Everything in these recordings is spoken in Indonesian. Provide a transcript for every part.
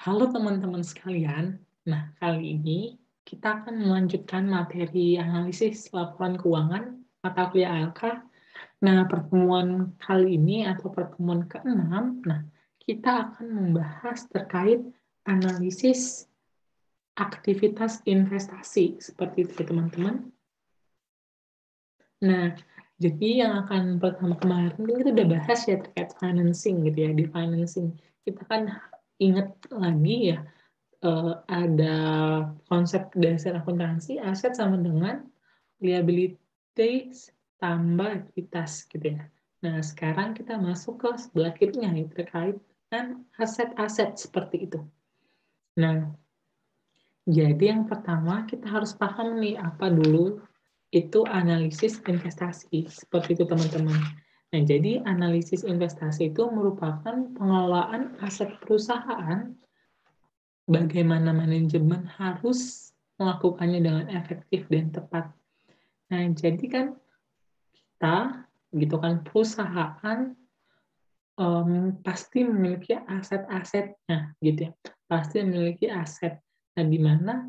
Halo teman-teman sekalian. Nah, kali ini kita akan melanjutkan materi analisis laporan keuangan mata kuliah ALK. Nah, pertemuan kali ini atau pertemuan ke-6, nah, kita akan membahas terkait analisis aktivitas investasi. Seperti itu, teman-teman. Nah, jadi yang akan pertama kemarin kita udah bahas ya terkait financing gitu ya. Di financing kita kan ingat lagi ya, ada konsep dasar akuntansi aset sama dengan liabilities tambah ekuitas gitu ya. Nah, sekarang kita masuk ke sebelah kirinya ya, terkait dengan aset-aset seperti itu. Nah, jadi yang pertama kita harus paham nih apa dulu itu analisis investasi. Seperti itu teman-teman. Nah, jadi analisis investasi itu merupakan pengelolaan aset perusahaan, bagaimana manajemen harus melakukannya dengan efektif dan tepat. Nah, jadi kan kita gitu kan perusahaan pasti memiliki aset-asetnya gitu ya. Pasti memiliki aset. Nah, di mana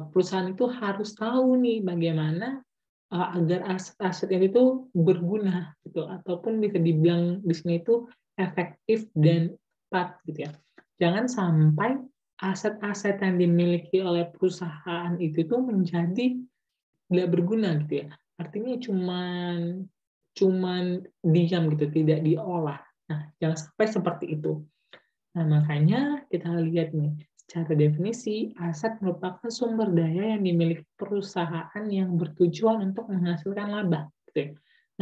perusahaan itu harus tahu nih bagaimana agar aset-aset itu berguna gitu ataupun bisa dibilang di sini itu efektif dan tepat gitu ya. Jangan sampai aset-aset yang dimiliki oleh perusahaan itu tuh menjadi tidak berguna gitu ya. Artinya cuman cuman diam gitu, tidak diolah. Nah, jangan sampai seperti itu. Nah, makanya kita lihat nih, secara definisi, aset merupakan sumber daya yang dimiliki perusahaan yang bertujuan untuk menghasilkan laba. Gitu ya.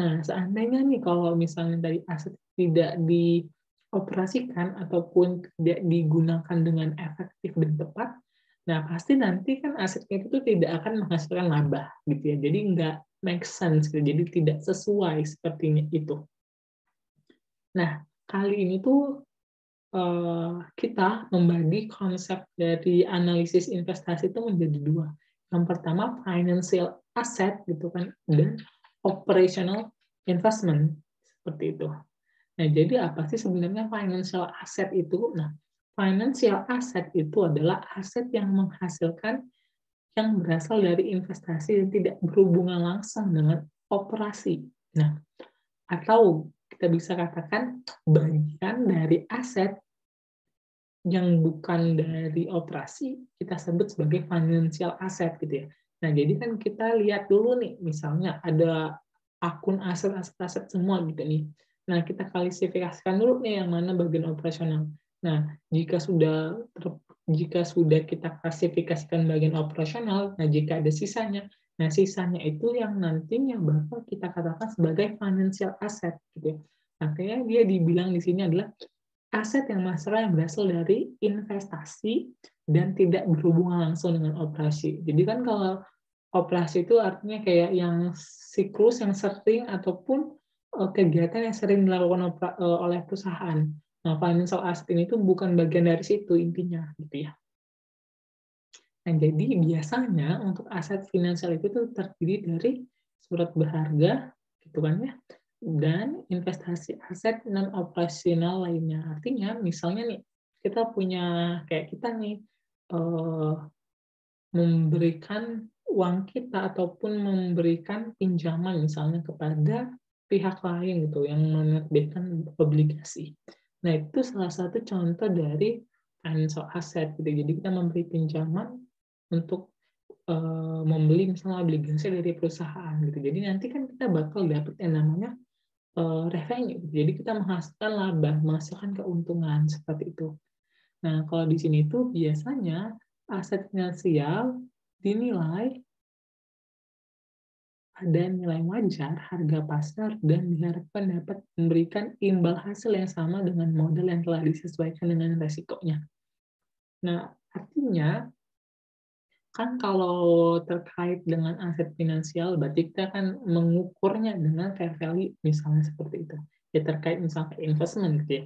Nah, seandainya nih kalau misalnya dari aset tidak dioperasikan ataupun tidak digunakan dengan efektif dan tepat, nah pasti nanti kan asetnya itu tidak akan menghasilkan laba, gitu ya. Jadi nggak make sense, gitu. Jadi tidak sesuai sepertinya itu. Nah, kali ini tuh kita membagi konsep dari analisis investasi itu menjadi dua. Yang pertama financial asset gitu kan, dan operational investment seperti itu. Nah, jadi apa sih sebenarnya financial asset itu? Nah, financial asset itu adalah aset yang menghasilkan yang berasal dari investasi dan tidak berhubungan langsung dengan operasi. Nah, atau kita bisa katakan bagian dari aset yang bukan dari operasi, kita sebut sebagai financial asset gitu ya. Nah, jadi kan kita lihat dulu nih, misalnya ada akun aset-aset semua gitu nih. Nah, kita klasifikasikan dulu nih yang mana bagian operasional. Nah, jika sudah kita klasifikasikan bagian operasional, nah jika ada sisanya, nah sisanya itu yang nantinya bakal kita katakan sebagai financial asset gitu ya. Makanya dia dibilang di sini adalah aset yang berasal dari investasi dan tidak berhubungan langsung dengan operasi. Jadi kan kalau operasi itu artinya kayak yang siklus yang sering ataupun kegiatan yang sering dilakukan oleh perusahaan. Nah, financial asset ini tuh bukan bagian dari situ intinya, gitu ya. Nah, jadi biasanya untuk aset finansial itu tuh terdiri dari surat berharga, gitu kan ya, dan investasi aset non operasional lainnya. Artinya misalnya nih, kita punya kayak kita nih memberikan uang kita ataupun memberikan pinjaman misalnya kepada pihak lain gitu yang menerbitkan obligasi. Nah, itu salah satu contoh dari financial asset gitu. Jadi kita memberi pinjaman untuk membeli misalnya obligasi dari perusahaan gitu. Jadi nanti kan kita bakal dapat yang namanya revenue. Jadi kita menghasilkan laba, menghasilkan keuntungan seperti itu. Nah, kalau di sini tuh biasanya aset finansial dinilai ada nilai wajar, harga pasar, dan diharapkan dapat memberikan imbal hasil yang sama dengan modal yang telah disesuaikan dengan resikonya. Nah, artinya kan kalau terkait dengan aset finansial, berarti kita kan mengukurnya dengan fair value, misalnya seperti itu. Ya terkait misalnya investment gitu ya.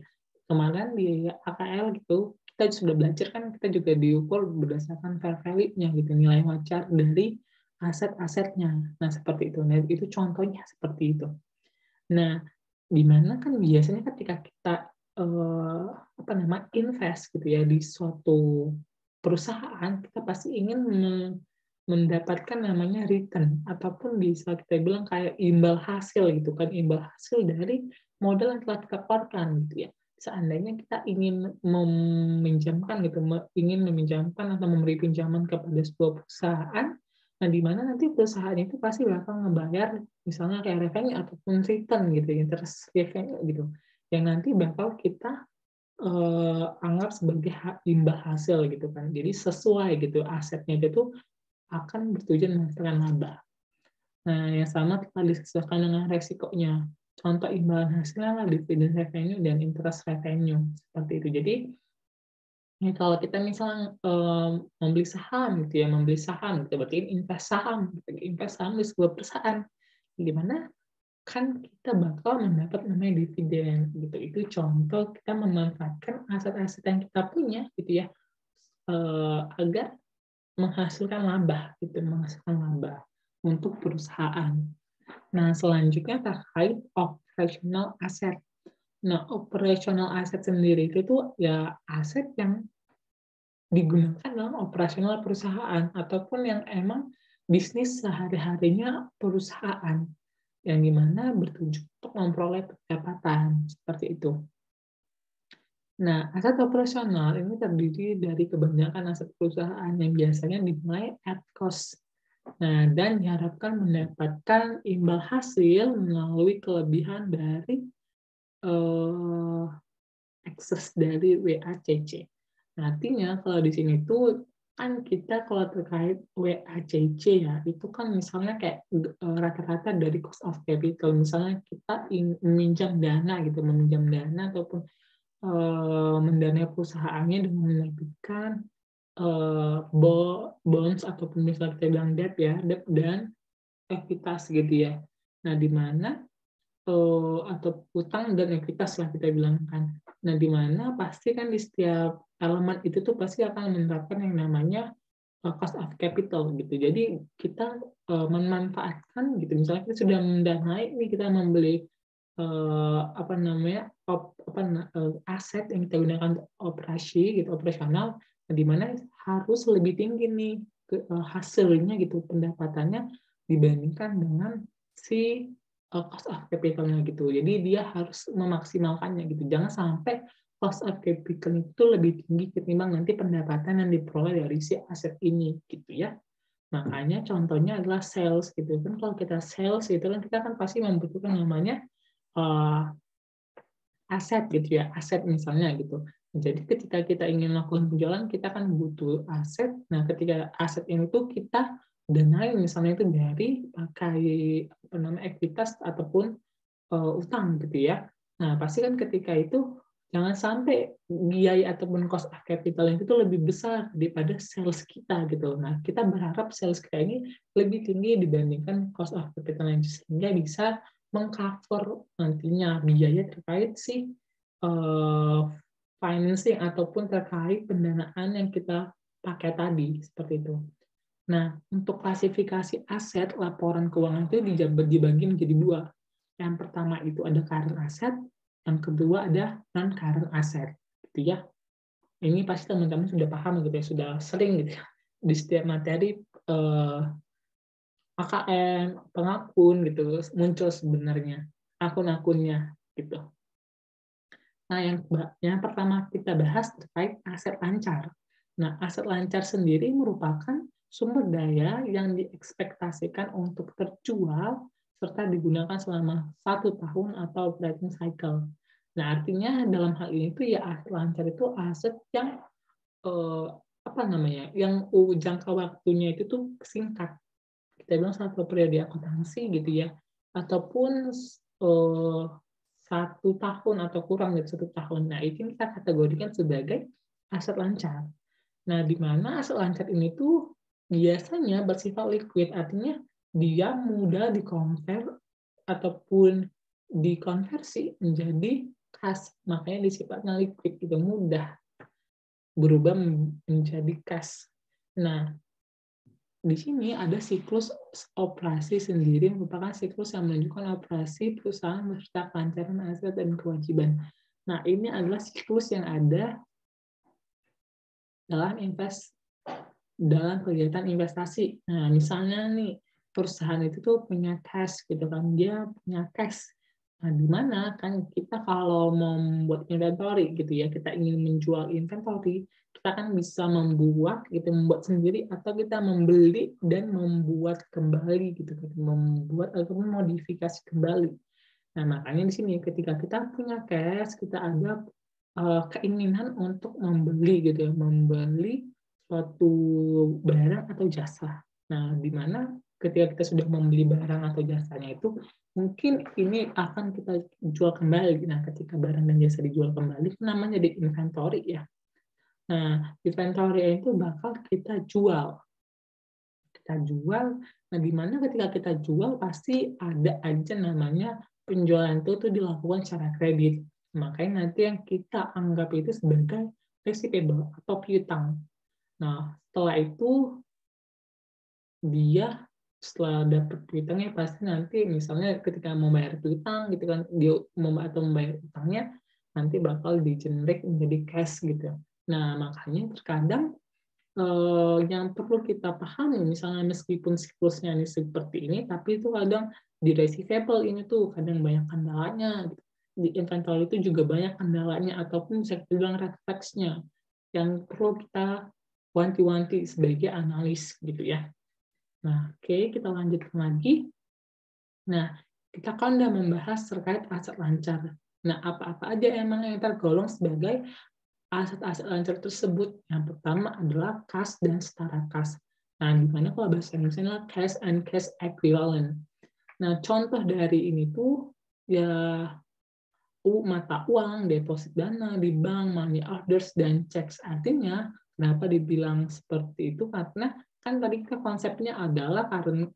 Kemarin di AKL gitu, kita sudah belajar kan kita juga diukur berdasarkan fair value-nya gitu, nilai wajar dari aset-asetnya. Nah, seperti itu. Nah, itu contohnya seperti itu. Nah, di mana kan biasanya ketika kita sama-sama invest gitu ya di suatu perusahaan, kita pasti ingin mendapatkan namanya return ataupun bisa kita bilang kayak imbal hasil gitu kan, imbal hasil dari modal yang telah kita keluarkan gitu ya. Seandainya kita ingin meminjamkan gitu, ingin meminjamkan atau memberi pinjaman kepada sebuah perusahaan, nah di mana nanti perusahaan itu pasti bakal ngebayar misalnya kayak revenue ataupun return gitu, interest revenue gitu, yang nanti bakal kita anggap sebagai imbal hasil gitu kan. Jadi sesuai gitu asetnya itu akan bertujuan menghasilkan laba. Nah, yang sama telah disesuaikan dengan resikonya. Contoh imbalan hasilnya lah dividen revenue dan interest revenue seperti itu. Jadi ya kalau kita misalnya membeli saham gitu ya, membeli saham, gitu, berarti invest saham di sebuah perusahaan, di mana kan kita bakal mendapat namanya dividen gitu. Itu contoh kita memanfaatkan aset-aset yang kita punya gitu ya, agar menghasilkan laba gitu, menghasilkan laba untuk perusahaan. Nah, selanjutnya terkait operational asset. Nah, operational asset sendiri itu tuh ya aset yang digunakan dalam operasional perusahaan ataupun yang emang bisnis sehari-harinya perusahaan yang dimana bertujuan untuk memperoleh pendapatan seperti itu. Nah, aset operasional ini terdiri dari kebanyakan aset perusahaan yang biasanya dimulai at cost. Nah, dan diharapkan mendapatkan imbal hasil melalui kelebihan dari ekses dari WACC. Nah, artinya kalau di sini tuh kan kita kalau terkait WACC ya, itu kan misalnya kayak rata-rata dari cost of capital. Misalnya kita meminjam dana gitu, meminjam dana ataupun mendanai perusahaannya dengan menerbitkan bonds ataupun misalnya kita bilang debt ya, debt dan ekuitas gitu ya. Nah, di mana atau utang dan ekuitas lah kita bilang kan. Nah, di mana pasti kan di setiap elemen itu tuh pasti akan menerapkan yang namanya cost of capital gitu. Jadi kita memanfaatkan gitu. Misalnya kita sudah mendanai nih, kita membeli apa namanya aset yang kita gunakan untuk operasi gitu, operasional, di mana harus lebih tinggi nih hasilnya gitu, pendapatannya dibandingkan dengan si cost of capital-nya gitu. Jadi dia harus memaksimalkannya gitu. Jangan sampai cost of capital itu lebih tinggi ketimbang nanti pendapatan yang diperoleh dari si aset ini gitu ya. Makanya contohnya adalah sales gitu kan. Kalau kita sales itu kan kita kan pasti membutuhkan namanya aset gitu ya, aset misalnya gitu. Jadi ketika kita ingin melakukan penjualan, kita kan butuh aset. Nah, ketika aset ini tuh kita danai misalnya itu dari pakai apa namanya ekuitas ataupun utang gitu ya. Nah, pasti kan ketika itu jangan sampai biaya ataupun cost of capital itu tuh lebih besar daripada sales kita gitu. Nah, kita berharap sales kita ini lebih tinggi dibandingkan cost of capital yang sehingga bisa mengcover nantinya biaya terkait si financing ataupun terkait pendanaan yang kita pakai tadi seperti itu. Nah, untuk klasifikasi aset laporan keuangan itu dibagi menjadi dua. Yang pertama itu ada current asset, yang kedua ada non current asset, gitu ya. Ini pasti teman-teman sudah paham gitu ya, sudah sering gitu ya di setiap materi AKM, pengakun gitu muncul sebenarnya akun-akunnya gitu. Nah, yang pertama kita bahas terkait aset lancar. Nah, aset lancar sendiri merupakan sumber daya yang diekspektasikan untuk terjual serta digunakan selama 1 tahun atau operating cycle. Nah, artinya dalam hal ini tuh ya aset lancar itu aset yang apa namanya, yang jangka waktunya itu tuh singkat. Kita bilang 1 periode akuntansi gitu ya, ataupun 1 tahun atau kurang dari 1 tahun. Nah, itu kita kategorikan sebagai aset lancar. Nah, di mana aset lancar ini tuh biasanya bersifat liquid, artinya dia mudah dikonvert ataupun dikonversi menjadi kas. Makanya sifatnya liquid, itu mudah berubah menjadi kas. Nah, di sini ada siklus operasi sendiri merupakan siklus yang menunjukkan operasi perusahaan beserta kelancaran aset dan kewajiban. Nah, ini adalah siklus yang ada dalam kegiatan investasi. Nah, misalnya nih perusahaan itu tuh punya cash gitu kan, dia punya cash. Nah, di mana kan kita kalau mau membuat inventory gitu ya, kita ingin menjual inventory, kita kan bisa membuat sendiri atau kita membeli dan membuat kembali gitu kan, membuat ataupun modifikasi kembali. Nah, makanya di sini ketika kita punya cash, kita ada keinginan untuk membeli gitu ya, membeli suatu barang atau jasa. Nah, di mana ketika kita sudah membeli barang atau jasanya itu, mungkin ini akan kita jual kembali. Nah, ketika barang dan jasa dijual kembali, namanya di inventory ya. Nah, inventory itu bakal kita jual. Kita jual, nah di mana ketika kita jual pasti ada aja namanya penjualan itu dilakukan secara kredit. Makanya nanti yang kita anggap itu sebagai receivable atau piutang. Nah, setelah itu dia setelah dapat piutangnya pasti nanti misalnya ketika mau bayar piutang gitu kan dia atau membayar utangnya nanti bakal di-generate menjadi cash gitu. Nah, makanya terkadang yang perlu kita pahami, misalnya meskipun siklusnya ini seperti ini, tapi itu kadang di receivable ini tuh kadang banyak kendalanya. Di inventory itu juga banyak kendalanya, ataupun bisa kita bilang red flags-nya yang perlu kita wanti-wanti sebagai analis gitu ya. Nah, oke, kita lanjutkan lagi. Nah, kita kan udah membahas terkait aset lancar. Nah, apa-apa aja emang yang tergolong sebagai aset-aset lancar tersebut? Yang pertama adalah kas dan setara kas. Nah, di mana kalau bahasa Inggrisnya cash and cash equivalent. Nah, contoh dari ini tuh ya mata uang, deposit dana di bank, money orders, dan checks. Artinya, kenapa dibilang seperti itu? Karena kan tadi konsepnya adalah karena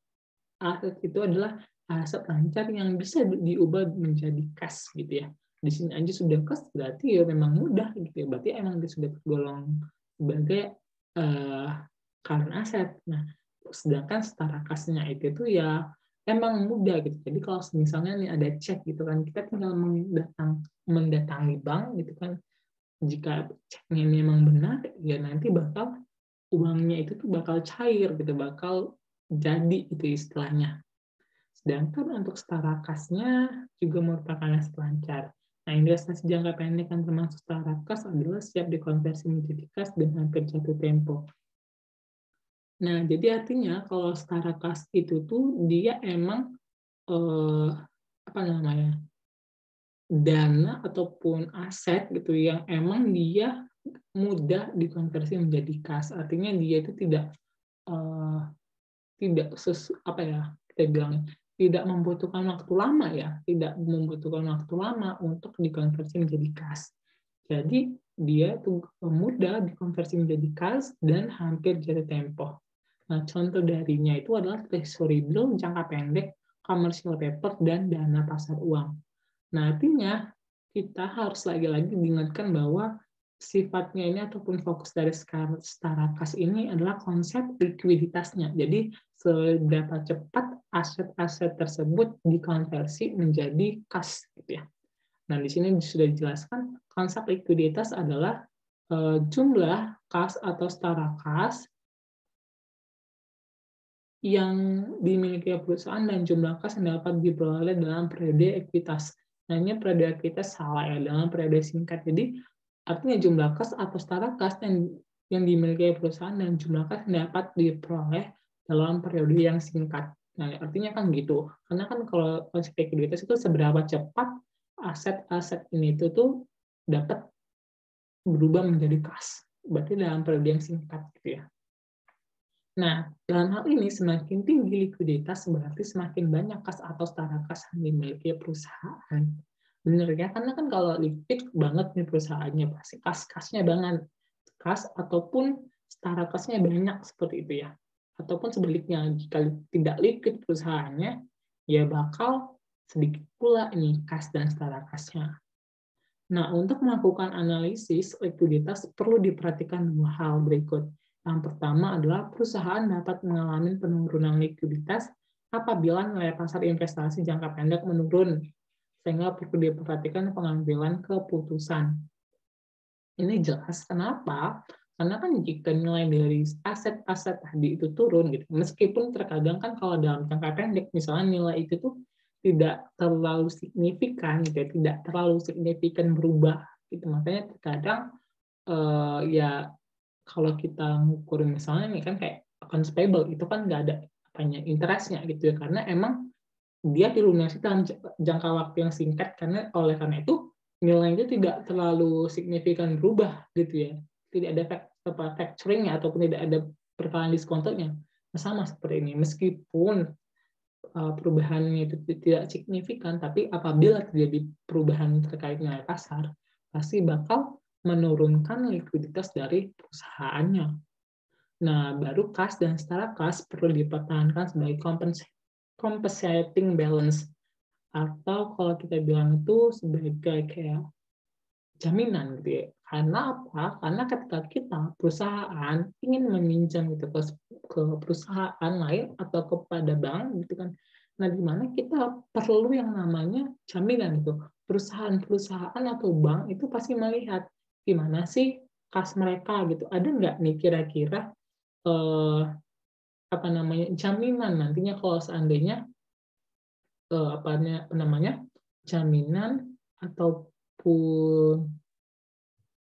aset itu adalah aset lancar yang bisa diubah menjadi cash gitu ya. Di sini aja sudah cash berarti ya memang mudah gitu ya. Berarti emang dia sudah tergolong sebagai current asset. Nah, sedangkan setara kasnya itu tuh ya emang mudah gitu. Jadi kalau misalnya nih ada cek gitu kan, kita tinggal mendatangi bank gitu kan. Jika ceknya memang benar, ya nanti bakal uangnya itu tuh bakal cair gitu, bakal jadi itu istilahnya. Sedangkan untuk setara kasnya juga merupakan aset lancar. Nah, investasi jangka pendek yang termasuk setara kas adalah siap dikonversi menjadi kas dan hampir jatuh tempo. Nah, jadi artinya kalau setara kas itu tuh dia emang apa namanya dana ataupun aset gitu yang emang dia mudah dikonversi menjadi kas. Artinya dia itu eh, tidak apa ya kita bilang tidak membutuhkan waktu lama ya, tidak membutuhkan waktu lama untuk dikonversi menjadi kas. Jadi dia tuh mudah dikonversi menjadi kas dan hampir jatuh tempo. Nah, contoh darinya itu adalah treasury bill jangka pendek, commercial paper, dan dana pasar uang. Nah, artinya kita harus lagi-lagi diingatkan bahwa sifatnya ini ataupun fokus dari setara kas ini adalah konsep likuiditasnya. Jadi, seberapa cepat aset-aset tersebut dikonversi menjadi kas gitu ya. Nah, di sini sudah dijelaskan konsep likuiditas adalah jumlah kas atau setara kas yang dimiliki perusahaan dan jumlah kas yang dapat diperoleh dalam periode ekuitas. Nah, ini periode ekuitas salah ya, dalam periode singkat. Jadi, artinya jumlah kas atau setara kas yang dimiliki perusahaan dan jumlah kas yang dapat diperoleh dalam periode yang singkat. Nah, artinya kan gitu. Karena kan kalau konsep ekuitas itu seberapa cepat aset-aset ini itu tuh dapat berubah menjadi kas. Berarti dalam periode yang singkat gitu ya. Nah, dalam hal ini semakin tinggi likuiditas berarti semakin banyak kas atau setara kas yang dimiliki perusahaan. Benar ya? Karena kan kalau liquid banget nih perusahaannya, pasti kas-kasnya banget. Kas ataupun setara kasnya banyak seperti itu ya. Ataupun sebaliknya, jika tidak liquid perusahaannya, ya bakal sedikit pula nih kas dan setara kasnya. Nah, untuk melakukan analisis likuiditas perlu diperhatikan dua hal berikut. Yang pertama adalah perusahaan dapat mengalami penurunan likuiditas apabila nilai pasar investasi jangka pendek menurun. sehingga perlu diperhatikan pengambilan keputusan. Ini jelas kenapa? Karena kan jika nilai dari aset-aset tadi itu turun gitu, meskipun terkadang kan kalau dalam jangka pendek misalnya nilai itu tuh tidak terlalu signifikan gitu ya, tidak terlalu signifikan berubah gitu. Makanya terkadang ya kalau kita ngukur misalnya nih kan kayak accounts payable itu kan nggak ada apanya interestnya gitu ya, karena emang dia dilunasi dalam jangka waktu yang singkat, karena oleh karena itu nilainya tidak terlalu signifikan berubah gitu ya. Tidak ada factoring-nya ataupun tidak ada perkalian diskontonya. Nah, sama seperti ini. Meskipun perubahannya itu tidak signifikan, tapi apabila terjadi perubahan terkait nilai pasar, pasti bakal menurunkan likuiditas dari perusahaannya. Nah, baru kas dan setara kas perlu dipertahankan sebagai compensating balance, atau kalau kita bilang itu sebagai kayak jaminan gitu ya. Karena apa? Karena ketika kita perusahaan ingin meminjam gitu ke perusahaan lain atau kepada bank gitu kan. Nah, di mana kita perlu yang namanya jaminan itu. Perusahaan-perusahaan atau bank itu pasti melihat gimana sih kas mereka gitu. Ada nggak nih kira-kira eh, apa namanya jaminan nantinya kalau seandainya apa namanya jaminan ataupun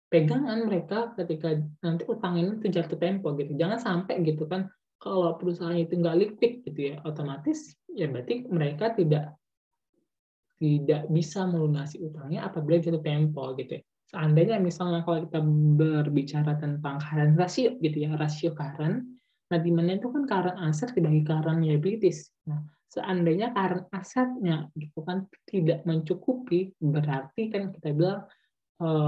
pegangan mereka ketika nanti utang ini tuh jatuh tempo gitu. Jangan sampai gitu kan kalau perusahaan itu nggak liquid gitu ya, otomatis ya berarti mereka tidak tidak bisa melunasi utangnya apabila jatuh tempo gitu ya. Seandainya misalnya kalau kita berbicara tentang current ratio gitu ya, rasio current, nah di mana itu kan current asset dibagi current liabilities. Nah, seandainya current asetnya gitu kan tidak mencukupi, berarti kan kita bilang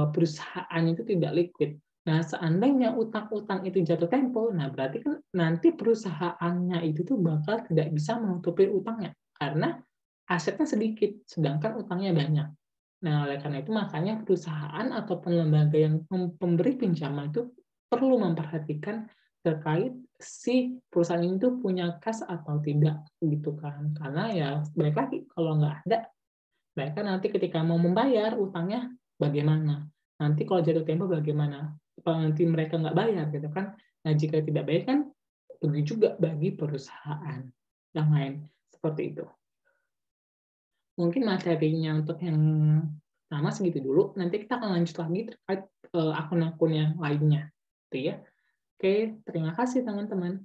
perusahaan itu tidak liquid. Nah, seandainya utang-utang itu jatuh tempo, nah berarti kan nanti perusahaannya itu tuh bakal tidak bisa menutupi utangnya karena asetnya sedikit, sedangkan utangnya banyak. Nah, oleh karena itu makanya perusahaan ataupun lembaga yang pemberi pinjaman itu perlu memperhatikan terkait si perusahaan ini tuh punya kas atau tidak gitu kan. Karena ya balik lagi kalau nggak ada, mereka nanti ketika mau membayar utangnya bagaimana? Nanti kalau jatuh tempo bagaimana? Kalau nanti mereka nggak bayar gitu kan? Nah, jika tidak bayar kan rugi juga bagi perusahaan yang lain. Seperti itu. Mungkin materinya untuk yang pertama segitu dulu. Nanti kita akan lanjut lagi terkait akun-akun yang lainnya. Gitu ya. Oke, terima kasih teman-teman.